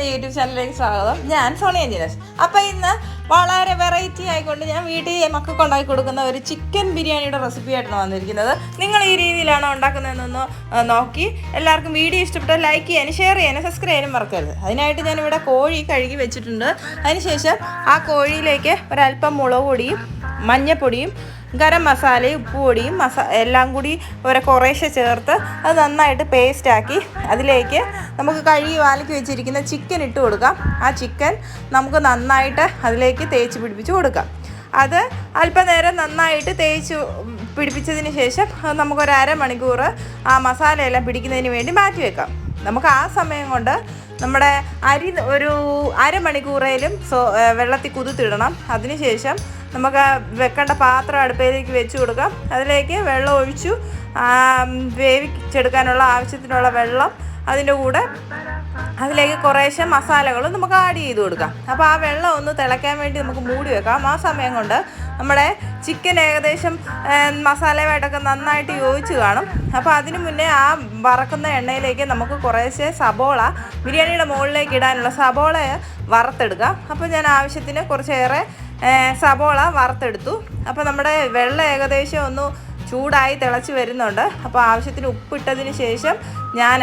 എൻ്റെ യൂട്യൂബ് ചാനലിലേക്ക് സ്വാഗതം. ഞാൻ സോണിയ ജിനേഷ്. അപ്പോൾ ഇന്ന് വളരെ വെറൈറ്റി ആയിക്കൊണ്ട് ഞാൻ വീട്ടിൽ മക്കൾക്ക് ഉണ്ടാക്കി കൊടുക്കുന്ന ഒരു ചിക്കൻ ബിരിയാണിയുടെ റെസിപ്പി ആയിട്ടാണ് വന്നിരിക്കുന്നത്. നിങ്ങൾ ഈ രീതിയിലാണോ ഉണ്ടാക്കുന്നതെന്നൊന്ന് നോക്കി എല്ലാവർക്കും വീഡിയോ ഇഷ്ടപ്പെട്ടാൽ ലൈക്ക് ചെയ്യാനും ഷെയർ ചെയ്യാനും സബ്സ്ക്രൈബ് ചെയ്യാനും മറക്കരുത്. അതിനായിട്ട് ഞാനിവിടെ കോഴി കഴുകി വെച്ചിട്ടുണ്ട്. അതിനുശേഷം ആ കോഴിയിലേക്ക് ഒരല്പം മുളക് പൊടിയും മഞ്ഞൾപ്പൊടിയും ഗരം മസാലയും ഉപ്പുപൊടിയും എല്ലാം കൂടി കുറേശ്ശെ ചേർത്ത് അത് നന്നായിട്ട് പേസ്റ്റാക്കി അതിലേക്ക് നമുക്ക് കഴുകി വാലക്കി വെച്ചിരിക്കുന്ന ചിക്കൻ ഇട്ട് കൊടുക്കാം. ആ ചിക്കൻ നമുക്ക് നന്നായിട്ട് അതിലേക്ക് തേച്ച് പിടിപ്പിച്ച് കൊടുക്കാം. അത് അല്പനേരം നന്നായിട്ട് തേച്ച് പിടിപ്പിച്ചതിന് ശേഷം നമുക്കൊരു അരമണിക്കൂർ ആ മസാലയെല്ലാം പിടിക്കുന്നതിന് വേണ്ടി മാറ്റി വെക്കാം. നമുക്ക് ആ സമയം കൊണ്ട് നമ്മുടെ അരി ഒരു അരമണിക്കൂറേലും വെള്ളത്തിൽ കുതിർത്തിടണം. അതിനുശേഷം നമുക്ക് വെക്കേണ്ട പാത്രം അടുപ്പിലേക്ക് വെച്ച് കൊടുക്കാം. അതിലേക്ക് വെള്ളം ഒഴിച്ചു വേവിച്ചെടുക്കാനുള്ള ആവശ്യത്തിനുള്ള വെള്ളം അതിൻ്റെ കൂടെ അതിലേക്ക് കുറേശ്ശെ മസാലകൾ നമുക്ക് ആഡ് ചെയ്ത് കൊടുക്കാം. അപ്പോൾ ആ വെള്ളം ഒന്ന് തിളയ്ക്കാൻ വേണ്ടി നമുക്ക് മൂടി വെക്കാം. ആ സമയം കൊണ്ട് നമ്മുടെ ചിക്കൻ ഏകദേശം മസാലയുമായിട്ടൊക്കെ നന്നായിട്ട് യോജിച്ച് കാണും. അപ്പോൾ അതിന് മുന്നേ ആ വറക്കുന്ന എണ്ണയിലേക്ക് നമുക്ക് കുറേശ്ശെ സബോള ബിരിയാണിയുടെ മുകളിലേക്ക് ഇടാനുള്ള സബോള വറുത്തെടുക്കാം. അപ്പോൾ ഞാൻ ആവശ്യത്തിന് കുറച്ചേറെ സബോള വറുത്തെടുത്തു. അപ്പോൾ നമ്മുടെ വെള്ളം ഏകദേശം ഒന്ന് ചൂടായി തിളച്ച് വരുന്നുണ്ട്. അപ്പോൾ ആവശ്യത്തിന് ഉപ്പിട്ടതിന് ശേഷം ഞാൻ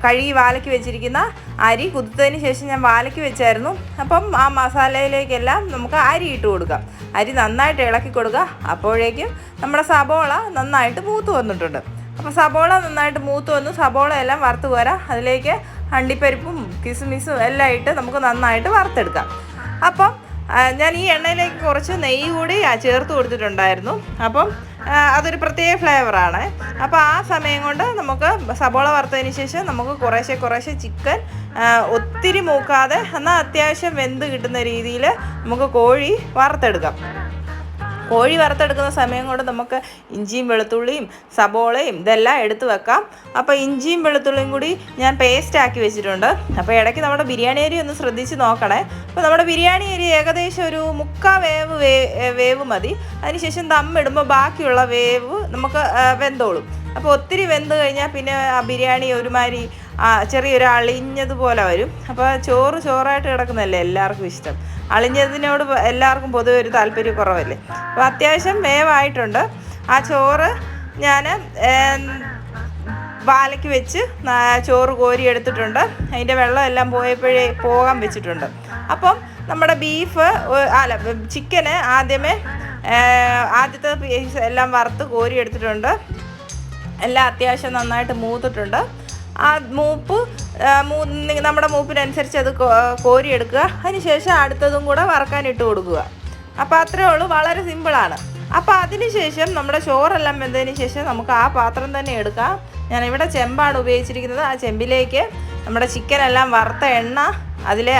കഴുകി വാലക്കി വെച്ചിരിക്കുന്ന അരി കുതിർത്തതിന് ശേഷം ഞാൻ വാലക്കി വെച്ചായിരുന്നു. അപ്പം ആ മസാലയിലേക്കെല്ലാം നമുക്ക് അരി ഇട്ട് കൊടുക്കാം. അരി നന്നായിട്ട് ഇളക്കി കൊടുക്കുക. അപ്പോഴേക്കും നമ്മുടെ സബോള നന്നായിട്ട് മൂത്ത് വന്നിട്ടുണ്ട്. അപ്പോൾ സബോള നന്നായിട്ട് മൂത്ത് വന്നു. സബോള എല്ലാം വറുത്ത് പോരാ. അതിലേക്ക് അണ്ടിപ്പരിപ്പും കിസ്മിസും എല്ലാം ഇട്ട് നമുക്ക് നന്നായിട്ട് വറുത്തെടുക്കാം. അപ്പം ഞാൻ ഈ എണ്ണയിലേക്ക് കുറച്ച് നെയ്യ് കൂടി ചേർത്ത് കൊടുത്തിട്ടുണ്ടായിരുന്നു. അപ്പം അതൊരു പ്രത്യേക ഫ്ലേവറാണ്. അപ്പോൾ ആ സമയം കൊണ്ട് നമുക്ക് സബോള വറുത്തതിന് ശേഷം നമുക്ക് കുറേശ്ശെ ചിക്കൻ ഒത്തിരി മൂക്കാതെ എന്നാൽ അത്യാവശ്യം വെന്ത് കിട്ടുന്ന രീതിയിൽ നമുക്ക് കോഴി വറുത്തെടുക്കാം. കോഴി വറുത്തെടുക്കുന്ന സമയം കൊണ്ട് നമുക്ക് ഇഞ്ചിയും വെളുത്തുള്ളിയും സബോളയും ഇതെല്ലാം എടുത്ത് വെക്കാം. അപ്പോൾ ഇഞ്ചിയും വെളുത്തുള്ളിയും കൂടി ഞാൻ പേസ്റ്റാക്കി വെച്ചിട്ടുണ്ട്. അപ്പോൾ ഇടയ്ക്ക് നമ്മുടെ ബിരിയാണി അരി ഒന്ന് ശ്രദ്ധിച്ച് നോക്കണേ. അപ്പോൾ നമ്മുടെ ബിരിയാണി അരി ഏകദേശം ഒരു 3/4 വേവ് മതി. അതിനുശേഷം ദമ്മിടുമ്പോൾ ബാക്കിയുള്ള വേവ് നമുക്ക് വെന്തോളും. അപ്പോൾ ഒത്തിരി വെന്ത് കഴിഞ്ഞാൽ പിന്നെ ആ ബിരിയാണി ഒരുമാതിരി ചെറിയൊരു അളിഞ്ഞതുപോലെ വരും. അപ്പോൾ ചോറായിട്ട് കിടക്കുന്നതല്ലേ എല്ലാവർക്കും ഇഷ്ടം. അളിഞ്ഞതിനോട് എല്ലാവർക്കും പൊതുവെ ഒരു താല്പര്യക്കുറവല്ലേ. അപ്പോൾ അത്യാവശ്യം വേവായിട്ടുണ്ട്. ആ ചോറ് ഞാൻ വാലയ്ക്ക് വെച്ച് ചോറ് കോരി എടുത്തിട്ടുണ്ട്. അതിൻ്റെ വെള്ളം എല്ലാം പോകാൻ വെച്ചിട്ടുണ്ട്. അപ്പം നമ്മുടെ ചിക്കന് ആദ്യത്തെ പീസ് എല്ലാം വറുത്ത് കോരി എടുത്തിട്ടുണ്ട്. എല്ലാം അത്യാവശ്യം നന്നായിട്ട് മൂത്തിട്ടുണ്ട്. ആ നമ്മുടെ മൂപ്പിനനുസരിച്ച് അത് കോരിയെടുക്കുക. അതിനുശേഷം അടുത്തതും കൂടെ വറക്കാനിട്ട് കൊടുക്കുക. അപ്പോൾ അത്രയേ ഉള്ളൂ. വളരെ സിമ്പിളാണ്. അപ്പോൾ അതിനുശേഷം നമ്മുടെ ചോറെല്ലാം വെന്തതിന് ശേഷം നമുക്ക് ആ പാത്രം തന്നെ എടുക്കാം. ഞാനിവിടെ ചെമ്പാണ് ഉപയോഗിച്ചിരിക്കുന്നത്. ആ ചെമ്പിലേക്ക് നമ്മുടെ ചിക്കനെല്ലാം വറുത്ത എണ്ണ അതിലെ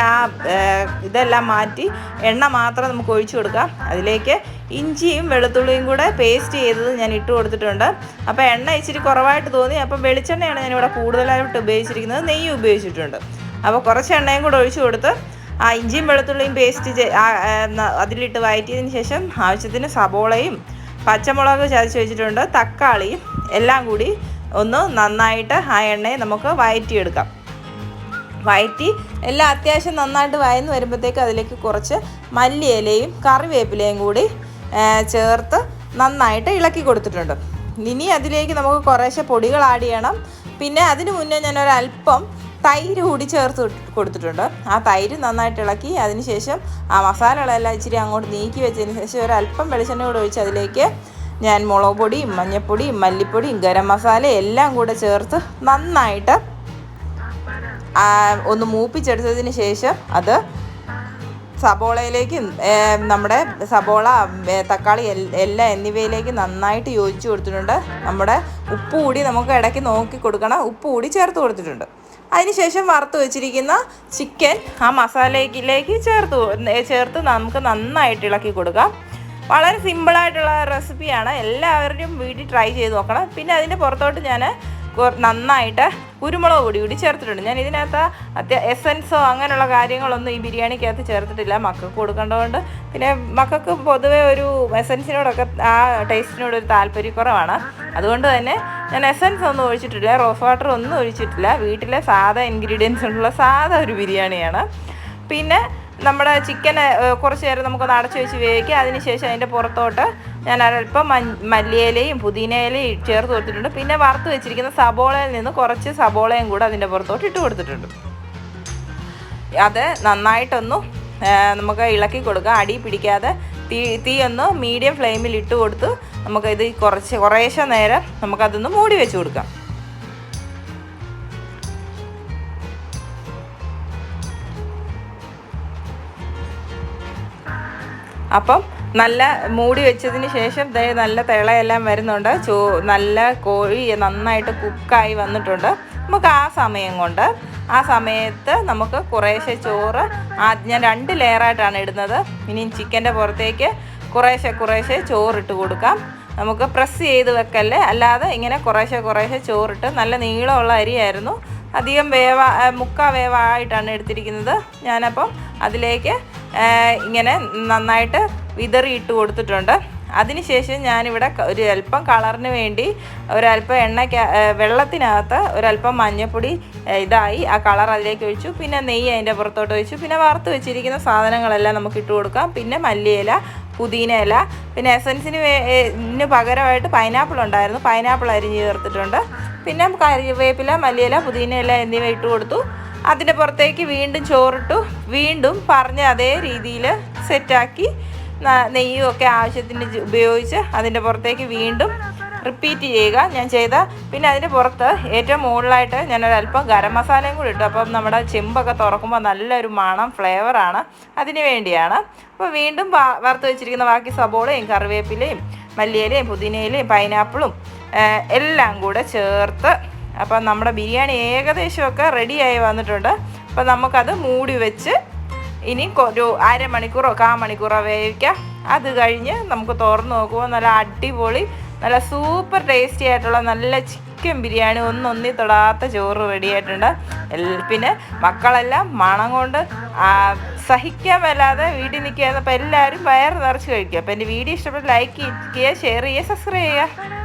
ഇതെല്ലാം മാറ്റി എണ്ണ മാത്രം നമുക്ക് ഒഴിച്ചു കൊടുക്കാം. അതിലേക്ക് ഇഞ്ചിയും വെളുത്തുള്ളിയും കൂടെ പേസ്റ്റ് ചെയ്തത് ഞാൻ ഇട്ട് കൊടുത്തിട്ടുണ്ട്. അപ്പോൾ എണ്ണ ഇച്ചിരി കുറവായിട്ട് തോന്നി. അപ്പോൾ വെളിച്ചെണ്ണയാണ് ഞാനിവിടെ കൂടുതലായിട്ട് ഉപയോഗിച്ചിരിക്കുന്നത്. നെയ്യ് ഉപയോഗിച്ചിട്ടുണ്ട്. അപ്പോൾ കുറച്ച് എണ്ണയും കൂടെ ഒഴിച്ചു കൊടുത്ത് ആ ഇഞ്ചിയും വെളുത്തുള്ളിയും പേസ്റ്റ് അതിലിട്ട് വഴറ്റിയതിന് ശേഷം ആവശ്യത്തിന് സബോളയും പച്ചമുളക് ചതച്ച് വെച്ചിട്ടുണ്ട്, തക്കാളിയും എല്ലാം കൂടി ഒന്ന് നന്നായിട്ട് ആ എണ്ണയെ നമുക്ക് വഴറ്റിയെടുക്കാം. വഴറ്റി എല്ലാം അത്യാവശ്യം നന്നായിട്ട് വഴന്ന് വരുമ്പോഴത്തേക്ക് അതിലേക്ക് കുറച്ച് മല്ലിയിലയും കറിവേപ്പിലയും കൂടി ചേർത്ത് നന്നായിട്ട് ഇളക്കി കൊടുത്തിട്ടുണ്ട്. ഇനി അതിലേക്ക് നമുക്ക് കുറേശ്ശെ പൊടികൾ ആഡ് ചെയ്യണം. പിന്നെ അതിന് മുന്നേ ഞാനൊരല്പം തൈര് കൂടി ചേർത്ത് കൊടുത്തിട്ടുണ്ട്. ആ തൈര് നന്നായിട്ട് ഇളക്കി അതിന് ശേഷം ആ മസാലകളെല്ലാം ഇച്ചിരി അങ്ങോട്ട് നീക്കി വെച്ചതിന് ശേഷം ഒരല്പം വെളിച്ചെണ്ണ കൂടെ ഒഴിച്ച് അതിലേക്ക് ഞാൻ മുളക് പൊടിയും മഞ്ഞൾപ്പൊടിയും മല്ലിപ്പൊടിയും ഗരം മസാല എല്ലാം കൂടെ ചേർത്ത് നന്നായിട്ട് ഒന്ന് മൂപ്പിച്ചെടുത്തതിന് ശേഷം അത് സബോളയിലേക്ക് നമ്മുടെ സബോള തക്കാളി എല്ലാം എന്നിവയിലേക്ക് നന്നായിട്ട് യോജിച്ച് കൊടുത്തിട്ടുണ്ട്. നമ്മുടെ ഉപ്പ് കൂടി നമുക്ക് ഇടയ്ക്ക് നോക്കി കൊടുക്കണം. ഉപ്പ് കൂടി ചേർത്ത് കൊടുത്തിട്ടുണ്ട്. അതിനുശേഷം വറുത്ത് വെച്ചിരിക്കുന്ന ചിക്കൻ ആ മസാലയിലേക്ക് ചേർത്ത് നമുക്ക് നന്നായിട്ട് ഇളക്കി കൊടുക്കാം. വളരെ സിമ്പിളായിട്ടുള്ള റെസിപ്പിയാണ്. എല്ലാവരും വീട്ടിൽ ട്രൈ ചെയ്ത് നോക്കണം. പിന്നെ അതിൻ്റെ പുറത്തോട്ട് ഞാൻ നന്നായിട്ട് കുരുമുളക് പൊടി കൂടി ചേർത്തിട്ടുണ്ട്. ഞാൻ ഇതിനകത്ത് എസൻസോ അങ്ങനെയുള്ള കാര്യങ്ങളൊന്നും ഈ ബിരിയാണിക്കകത്ത് ചേർത്തിട്ടില്ല. മക്കൾക്ക് കൊടുക്കേണ്ടതുകൊണ്ട്. പിന്നെ മക്കൾക്ക് പൊതുവേ ഒരു എസൻസിനോടൊക്കെ ആ ടേസ്റ്റിനോടൊരു താല്പര്യക്കുറവാണ്. അതുകൊണ്ട് തന്നെ ഞാൻ എസൻസ് ഒന്നും ഒഴിച്ചിട്ടില്ല, റോസ് വാട്ടർ ഒന്നും ഒഴിച്ചിട്ടില്ല. വീട്ടിലെ സാധാ ഇൻഗ്രീഡിയൻസ് ഉള്ള സാധാ ഒരു ബിരിയാണിയാണ്. പിന്നെ നമ്മുടെ ചിക്കൻ കുറച്ച് നേരം നമുക്കൊന്ന് അടച്ചു വെച്ച് വേവിക്കുക. അതിനുശേഷം അതിൻ്റെ പുറത്തോട്ട് ഞാൻ അല്പം മല്ലിയിലയും പുതിനയിലയും ചേർത്ത് കൊടുത്തിട്ടുണ്ട്. പിന്നെ വറുത്ത് വെച്ചിരിക്കുന്ന സബോളയിൽ നിന്ന് കുറച്ച് സബോളയും കൂടെ അതിൻ്റെ പുറത്തോട്ട് ഇട്ട് കൊടുത്തിട്ടുണ്ട്. അത് നന്നായിട്ടൊന്ന് നമുക്ക് ഇളക്കി കൊടുക്കുക, അടി പിടിക്കാതെ തീ ഒന്ന് മീഡിയം ഫ്ലെയിമിൽ ഇട്ട് കൊടുത്ത് നമുക്കിത് കുറേശ്ശെ നേരം നമുക്കതൊന്ന് മൂടി വെച്ച് കൊടുക്കാം. അപ്പം നല്ല മൂടി വെച്ചതിന് ശേഷം നല്ല തിളയെല്ലാം വരുന്നുണ്ട്. നല്ല കോഴി നന്നായിട്ട് കുക്കായി വന്നിട്ടുണ്ട്. നമുക്ക് ആ സമയത്ത് നമുക്ക് കുറേശ്ശെ ചോറ് ഞാൻ 2 ലെയറായിട്ടാണ് ഇടുന്നത്. ഇനി ചിക്കൻ്റെ പുറത്തേക്ക് കുറേശ്ശെ ചോറിട്ട് കൊടുക്കാം. നമുക്ക് പ്രസ് ചെയ്ത് വെക്കല്ലേ, അല്ലാതെ ഇങ്ങനെ കുറേശ്ശെ ചോറിട്ട്, നല്ല നീളമുള്ള അരിയായിരുന്നു, അധികം മുക്കാ വേവായിട്ടാണ് എടുത്തിരിക്കുന്നത്. ഞാനപ്പം അതിലേക്ക് ഇങ്ങനെ നന്നായിട്ട് വിതറി ഇട്ട് കൊടുത്തിട്ടുണ്ട്. അതിനുശേഷം ഞാനിവിടെ ഒരു അല്പം കളറിന് വേണ്ടി ഒരല്പം വെള്ളത്തിനകത്ത് ഒരല്പം മഞ്ഞൾപ്പൊടി ഇതായി ആ കളർ അതിലേക്ക് ഒഴിച്ചു. പിന്നെ നെയ്യ് അതിൻ്റെ പുറത്തോട്ട് ഒഴിച്ചു. പിന്നെ വറുത്ത് സാധനങ്ങളെല്ലാം നമുക്ക് ഇട്ട് കൊടുക്കാം. പിന്നെ മല്ലിയില, പുതിന ഇല, പിന്നെ എസൻസിന് പകരമായിട്ട് പൈനാപ്പിൾ ഉണ്ടായിരുന്നു, പൈനാപ്പിൾ അരിഞ്ഞ് ചേർത്തിട്ടുണ്ട്. പിന്നെ കറിവേപ്പില, മല്ലിയില, പുതിന ഇല എന്നിവ ഇട്ട് കൊടുത്തു. അതിൻ്റെ പുറത്തേക്ക് വീണ്ടും ചോറിട്ടു. വീണ്ടും പറഞ്ഞ അതേ രീതിയിൽ സെറ്റാക്കി നെയ്യും ഒക്കെ ആവശ്യത്തിന് ഉപയോഗിച്ച് അതിൻ്റെ പുറത്തേക്ക് വീണ്ടും റിപ്പീറ്റ് ചെയ്യുക ഞാൻ ചെയ്ത. പിന്നെ അതിൻ്റെ പുറത്ത് ഏറ്റവും മുകളിലായിട്ട് ഞാനൊരല്പം ഗരം മസാലയും കൂടി ഇട്ടു. അപ്പം നമ്മുടെ ചെമ്പൊക്കെ തുറക്കുമ്പോൾ നല്ലൊരു മണം, ഫ്ലേവറാണ്, അതിന് വേണ്ടിയാണ്. അപ്പോൾ വീണ്ടും വറുത്ത് വെച്ചിരിക്കുന്ന ബാക്കി സബോളയും കറിവേപ്പിലയും മല്ലിയിലയും പുതിനയിലയും പൈനാപ്പിളും എല്ലാം കൂടെ ചേർത്ത് അപ്പം നമ്മുടെ ബിരിയാണി ഏകദേശമൊക്കെ റെഡിയായി വന്നിട്ടുണ്ട്. അപ്പം നമുക്കത് മൂടി വെച്ച് ഇനി ഒരു അരമണിക്കൂറോ കാമണിക്കൂറോ വേവിക്കാം. അത് കഴിഞ്ഞ് നമുക്ക് തുറന്ന് നോക്കുമ്പോൾ നല്ല അടിപൊളി, നല്ല സൂപ്പർ ടേസ്റ്റി ആയിട്ടുള്ള നല്ല ചിക്കൻ ബിരിയാണി, ഒന്നൊന്നി തൊടാത്ത ചോറ് റെഡി ആയിട്ടുണ്ട്. പിന്നെ മക്കളെല്ലാം മണം കൊണ്ട് സഹിക്കാൻ മേലാതെ വീട്ടിൽ നിൽക്കുകയായിരുന്നു. അപ്പോൾ എല്ലാവരും വയറ് നിറച്ച് കഴിക്കുക. അപ്പോൾ എൻ്റെ വീഡിയോ ഇഷ്ടപ്പെട്ട് ലൈക്ക് ചെയ്യുക, ഷെയർ ചെയ്യുക, സബ്സ്ക്രൈബ് ചെയ്യുക.